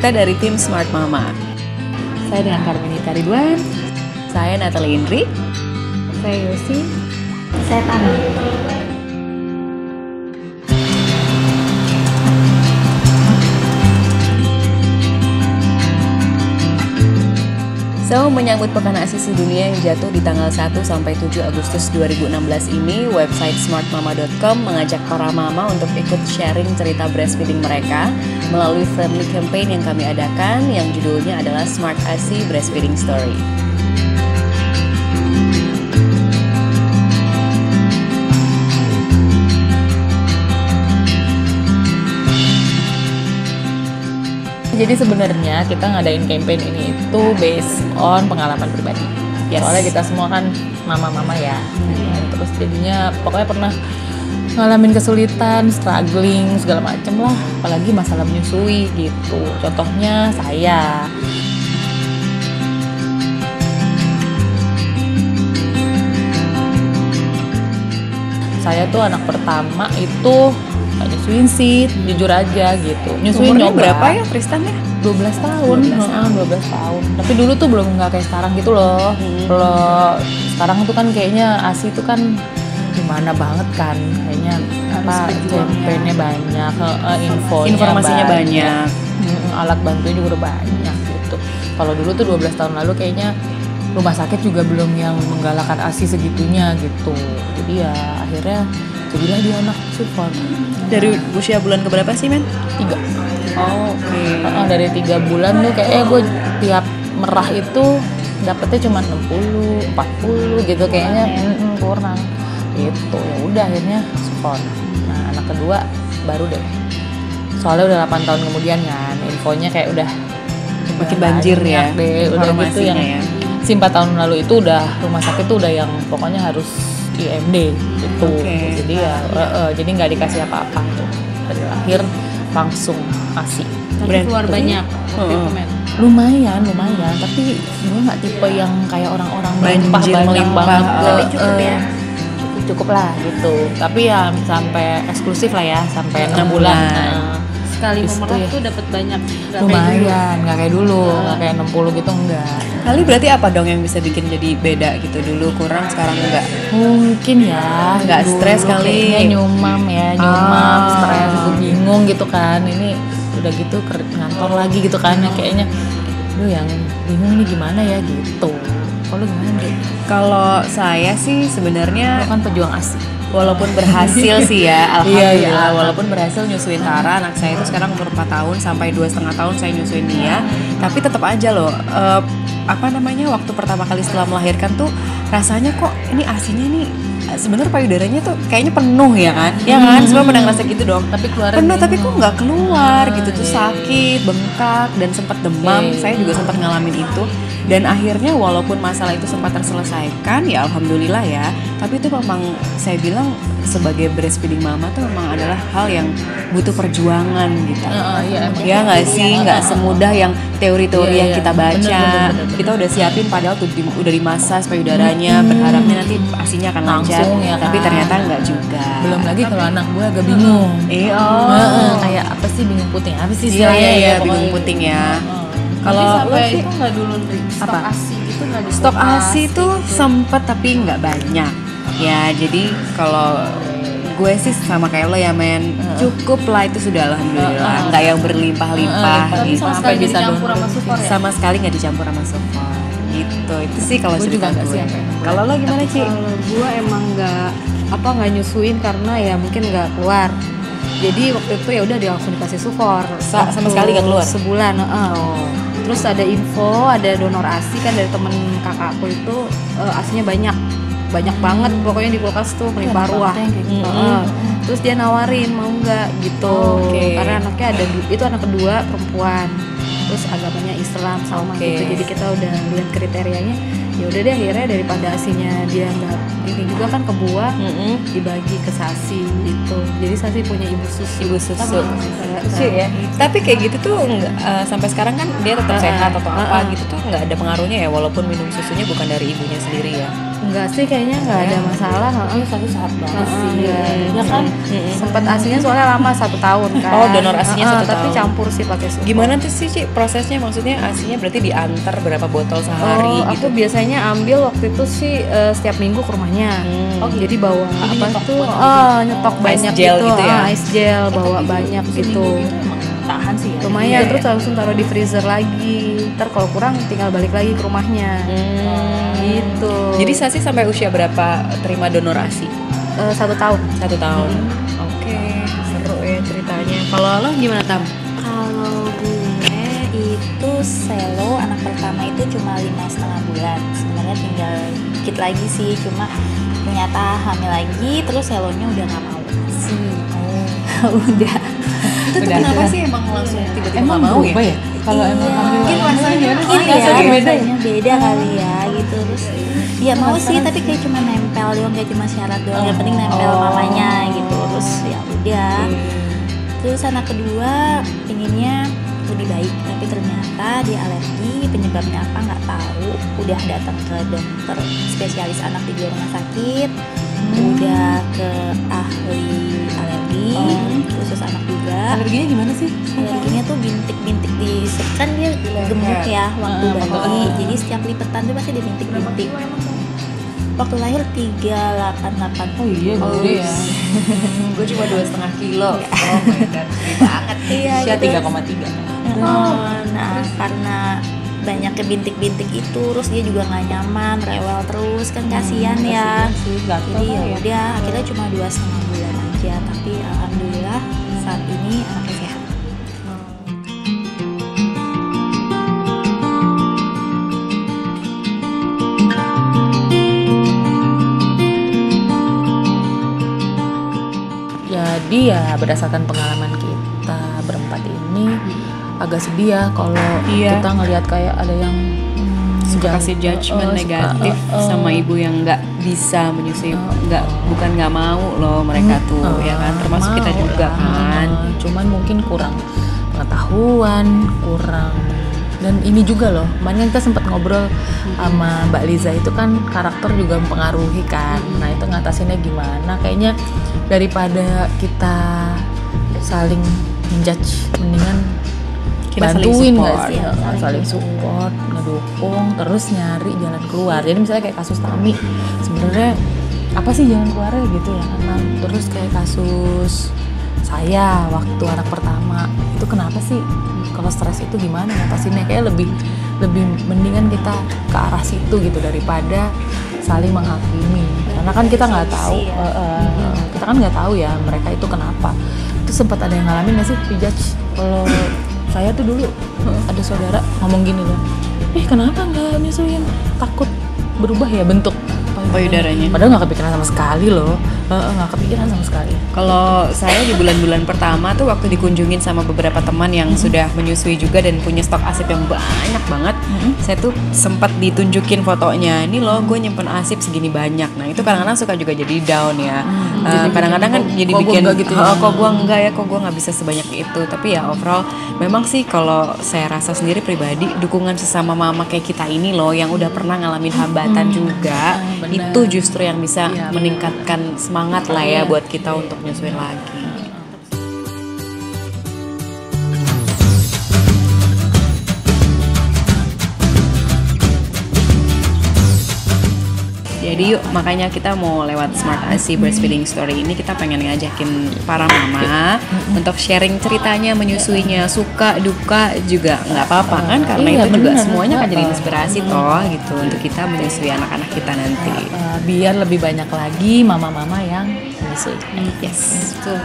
Kita dari tim Smart Mama. Saya dengan Carmenita Ridwan. Saya Natalie Indri. Saya Yosi. Saya Tana. So, menyambut Pekan ASI Sedunia yang jatuh di tanggal 1 sampai 7 Agustus 2016 ini, website smartmama.com mengajak para mama untuk ikut sharing cerita breastfeeding mereka melalui friendly campaign yang kami adakan yang judulnya adalah Smart ASI Breastfeeding Story. Jadi sebenarnya kita ngadain campaign ini itu based on pengalaman pribadi. Yes. Soalnya kita semua kan mama-mama ya. Terus jadinya pokoknya pernah ngalamin kesulitan, struggling, segala macem lah. Apalagi masalah menyusui gitu. Contohnya saya. Saya tuh anak pertama itu gak nyusuin sih, jujur aja gitu. Nyusuin Umurnya nyoba. berapa ya Tristan ya? 12 tahun. 12 tahun. Tapi dulu tuh belum nggak kayak sekarang gitu loh. Kalau sekarang tuh kan kayaknya ASI tuh kan gimana banget kan. Kayaknya apa campaignnya banyak, Informasinya banyak. Alat bantunya juga udah banyak gitu. Kalau dulu tuh 12 tahun lalu kayaknya rumah sakit juga belum yang menggalakkan ASI segitunya gitu. Jadi ya akhirnya jadilah dia anak support. Dari usia bulan keberapa sih, Men? 3. Oh, oke. Dari 3 bulan tuh kayaknya gue tiap merah itu dapetnya cuma 60, 40 gitu kayaknya kurang. Gitu. Ya udah akhirnya support. Nah, anak kedua baru deh. Soalnya udah 8 tahun kemudian kan, infonya kayak udah makin banjir ya. Deh, udah gitu yang ya. 4 tahun lalu itu udah rumah sakit tuh udah yang pokoknya harus IMD gitu. Okay. Jadi ya jadi nggak dikasih apa-apa tuh. Dari lahir langsung ASI. Tapi keluar banyak Lumayan, tapi gue nggak tipe yang kayak orang-orang melimpah. Tapi cukup ya. Cukup lah gitu. Tapi ya sampai eksklusif lah ya, sampai 6 bulan. Nah, Sekali Habis memerah itu ya. tuh dapat banyak. lumayan, nggak kayak dulu, nggak kayak 60 gitu enggak. Kali berarti apa dong yang bisa bikin jadi beda gitu? Dulu kurang, sekarang enggak? Mungkin ya, Nggak dulu stres kali. kayaknya nyumam, stres, gue bingung gitu kan. Ini udah gitu ngantor lagi gitu kan, kayaknya, aduh yang bingung ini gimana ya gitu. Kalau gimana deh? Kalau saya sih sebenarnya Lo kan pejuang ASI. walaupun berhasil sih ya, alhamdulillah. Iya. Walaupun berhasil nyusuin Tara, anak saya itu sekarang umur 4 tahun sampai 2,5 tahun saya nyusuin dia. Tapi tetap aja loh, waktu pertama kali setelah melahirkan tuh rasanya kok ini ASI-nya nih sebenarnya payudaranya tuh kayaknya penuh ya kan? Ya kan? Semua pernah ngerasa gitu dong. Tapi keluar Penuh tapi kok nggak keluar gitu tuh, sakit, bengkak dan sempat demam. Oke. Saya juga sempat ngalamin itu. Dan akhirnya walaupun masalah itu sempat terselesaikan, ya alhamdulillah ya. Tapi itu memang saya bilang sebagai breastfeeding mama tuh memang adalah hal yang butuh perjuangan gitu. Ya nggak sih, nggak semudah yang teori-teori yang kita baca. Bener. Kita udah siapin padahal tuh udah dimasas payudaranya, berharapnya nanti ASI-nya akan lancar. Langsung, ya kan? Tapi ternyata nggak juga. Belum lagi kalau anak gue agak bingung. Kayak apa sih bingung puting? Apa sih istilahnya ya? Iya, Pokoknya bingung puting ya. Kalau Kalau sampai lo sih, itu nggak dulu stok Apa? ASI itu nggak di stok ASI itu sempet tapi nggak banyak. Ya jadi kalau gue sih sama kayak lo ya, Men, cukup lah itu sudah alhamdulillah. Nggak yang berlimpah-limpah Tapi gitu. sama sekali nggak dicampur sama support ya. Sama sekali nggak dicampur sama support. Gitu. Itu sih kalau Gue cerita juga nggak gue. sih sampai Kalau lo gimana, Ci? Kalau gue emang nggak nyusuin karena ya mungkin nggak keluar. Jadi waktu itu ya udah langsung dikasih support. Sama sekali nggak keluar? Sebulan. Terus ada info, ada donor ASI kan dari temen kakakku itu ASInya banyak banget pokoknya di kulkas tuh melimpah ruah. Terus dia nawarin mau nggak gitu, karena anaknya itu anak kedua perempuan, terus agamanya Islam sama gitu, jadi kita udah lihat kriterianya ya udah deh akhirnya daripada asinya dia nggak ini juga kan kebuang, dibagi ke Sasi gitu. Jadi Sasi punya ibu susu. Ya. Tapi kayak gitu tuh sampai sekarang kan dia tetap sehat atau apa gitu tuh nggak ada pengaruhnya ya, walaupun minum susunya bukan dari ibunya sendiri ya. Enggak sih, kayaknya nggak ada masalah. Satu sehat banget sih. Ya kan sempat asinya soalnya lama 1 tahun kan. Oh, donor asinya 1 tahun. Tapi campur sih pakai susu. Gimana tuh sih Ci prosesnya? Maksudnya asinya berarti diantar berapa botol sehari gitu? Aku biasanya ambil waktu itu sih setiap minggu ke rumahnya. Jadi bawa apa tuh? Nyetok banyak gel gitu ya? Ice gel bawa banyak gitu. Tahan sih ya. Lumayan, terus langsung taruh di freezer lagi. Ntar kalau kurang tinggal balik lagi ke rumahnya. Gitu. Jadi Sasi sampai usia berapa terima donor asi? 1 tahun. 1 tahun. Oke, seru ya ceritanya. Kalau lo gimana Tam? Kalau gue itu Selo anak pertama itu cuma 5,5 bulan. Sebenarnya tinggal dikit lagi sih, cuma ternyata hamil lagi, terus Selonya udah nggak mau asi. Udah. Itu tuh kenapa sih emang langsung tiba-tiba nggak mau ya? Kalau emang hamil Mungkin rasanya beda kali ya gitu. Terus ya mau sih, tapi kayak cuma nempel doang, kayak cuma syarat doang. Yang penting nempel mamanya gitu. Terus ya udah. Terus anak kedua pinginnya lebih baik, tapi ternyata dia alergi. Penyebabnya apa nggak tahu. Udah datang ke dokter spesialis anak di rumah sakit, udah ke ahli alergi khusus anak juga. Alerginya gimana sih? Alerginya tuh bintik-bintik di kan dia gemuk ya waktu bayi, jadi setiap lipetan tuh pasti dibintik-bintik. Waktu lahir 388. Oh iya, gede ya. Gue cuma 2,5 kilo. Oh my god, gede banget. Iya, Usia gitu. 3,3. Nah karena banyak kebintik-bintik itu, terus dia juga nggak nyaman, rewel terus kan, kasihan ya. Jadi ya udah akhirnya cuma 2,5 bulan aja, tapi alhamdulillah saat ini anaknya sehat. Jadi ya berdasarkan pengalaman kita berempat ini agak sedih ya kalau kita ngelihat kayak ada yang suka kasih judgement negatif sama ibu yang nggak bisa menyusui, bukan nggak mau loh mereka tuh ya kan, termasuk kita juga kan. Cuman mungkin kurang pengetahuan, kurang. Dan ini juga loh, kemarin kita sempat ngobrol sama Mbak Liza, itu kan karakter juga mempengaruhi kan. Nah itu ngatasinnya gimana? Kayaknya daripada kita saling menjudge, mendingan Kita bantuin saling nggak support. sih? Saling support, ngedukung, terus nyari jalan keluar. Jadi misalnya kayak kasus Tami, sebenarnya apa sih jalan keluarnya gitu ya kan? Terus kayak kasus saya waktu anak pertama, itu kenapa sih kalau stres itu gimana ngatasinnya? Kayak lebih mendingan kita ke arah situ gitu daripada saling menghakimi, karena kan kita nggak tahu, kita kan nggak tahu ya mereka itu kenapa. Itu sempat ada yang ngalamin nggak sih prejudge? Kalau saya tuh dulu ada saudara ngomong gini loh, kenapa nggak nyusuin, takut berubah ya bentuk Payudaranya. Padahal nggak kepikiran sama sekali loh, nggak kepikiran sama sekali. Kalau saya di bulan-bulan pertama tuh waktu dikunjungin sama beberapa teman yang sudah menyusui juga dan punya stok asip yang banyak banget, saya tuh sempat ditunjukin fotonya. Ini loh gue nyimpen asip segini banyak. Nah itu kadang-kadang suka juga jadi down ya. Kadang-kadang kan jadi bikin gitu ya. kok gue enggak ya, kok gue nggak bisa sebanyak itu. Tapi ya overall memang sih kalau saya rasa sendiri pribadi, dukungan sesama mama kayak kita ini loh yang udah pernah ngalamin hambatan juga, itu justru yang bisa meningkatkan semangat lah ya buat kita untuk nyusuin lagi. Jadi yuk, makanya kita mau lewat Smart ASI Breastfeeding Story ini kita pengen ngajakin para mama untuk sharing ceritanya menyusuinya, suka duka juga nggak apa-apa kan, karena itu juga semuanya kan jadi inspirasi toh gitu untuk kita menyusui anak-anak kita nanti. Biar lebih banyak lagi mama-mama yang menyusui. Yes. Tuh.